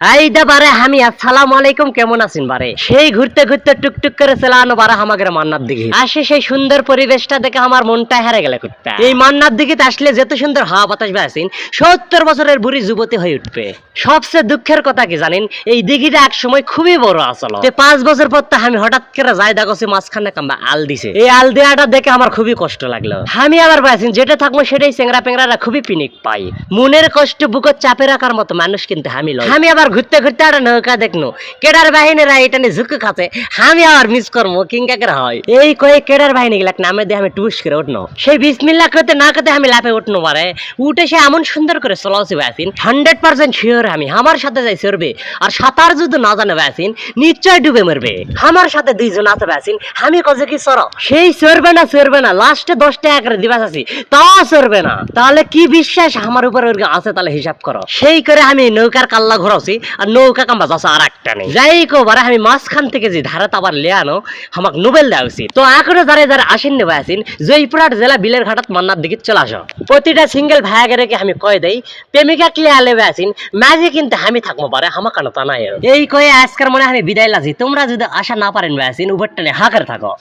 আইদা বারে আমি আসসালামু আলাইকুম, কেমন আছেন বারে? সেই ঘুরতে ঘুরতে টুকটুক করে চালানো বারে আমাদের মান্নার দিকে আসে। সেই সুন্দর পরিবেশটা দেখে আমার মনটা হেরে গেল কুত্তা। এই মান্নার দিকে আসলে যেত সুন্দর হাওয়া বাতাস বেসিন 70 বছরের বুড়ি যুবতী হয়ে উঠবে। সবচেয়ে দুঃখের কথা কি জানেন, এই দিঘিটা এক সময় খুবই বড় আসল। 5 বছর পর তো আমি হঠাৎ করে যাই দেখছি মাঝখানে কাম্বা আল দিছে। এই আল দেওয়াটা দেখে আমার খুবই কষ্ট লাগলো। আমি আবার বেসিন যেটা থাকবো সেটাই চেংরা পেংরারা খুবই পিনিক পাই। মনের কষ্ট বুকত চাপে রাখার মতো মানুষ কিন্তু আমি লয়। আমি আবার ঘুরতে ঘুরতে একটা নৌকা দেখনো, কেডার বাহিনীরা এটা নিয়ে ঝুঁকে খাচ্ছে। আমি আবার মিস করবো কিংকাকের হয় এই কয়ে কেডার বাহিনী গুলাক নামে দিয়ে আমি টুস করে উঠনো। সেই বিসমিল্লাহ করতে না করতে আমি লাফে উঠনো পারে। উঠে সে এমন সুন্দর করে চলাচ্ছি ব্যাসিন 100% শিওর আমি আমার সাথে যাই সরবে। আর সাঁতার যদি না জানে ব্যাসিন নিশ্চয় ডুবে মরবে। আমার সাথে দুইজন আছে ব্যাসিন, আমি কজে কি সর সেই সরবে না লাস্টে 10 টাকা করে দিবাস আছি, তাও সরবে না। তাহলে কি বিশ্বাস আমার উপর আছে, তাহলে হিসাব করো। সেই করে আমি নৌকার কাল্লা ঘোরাছি আর নৌকা কাম্বা যাচ্ছে আর একটা নেই। যাই কোবারে আমি মাঝখান থেকে যে ধারাত আবার লেয়ানো আমাকে নোবেল দেওয়া উচিত। তো আখরে যারা আসেন নেবে আসেন জয়পুরহাট জেলা বিলের ঘাটাত মান্নার দিকে চলে আসো। প্রতিটা সিঙ্গেল ভাইয়াকে আমি কয়ে দেই প্রেমিকা ক্লিয়া লেবে আসেন মাঝে কিন্তু আমি থাকবো পারে হামা কানো তা নাই। এই কয়ে আজকের মনে আমি বিদায় লাজি। তোমরা যদি আশা না পারেন আসেন উপরটা হাঁকের থাকো।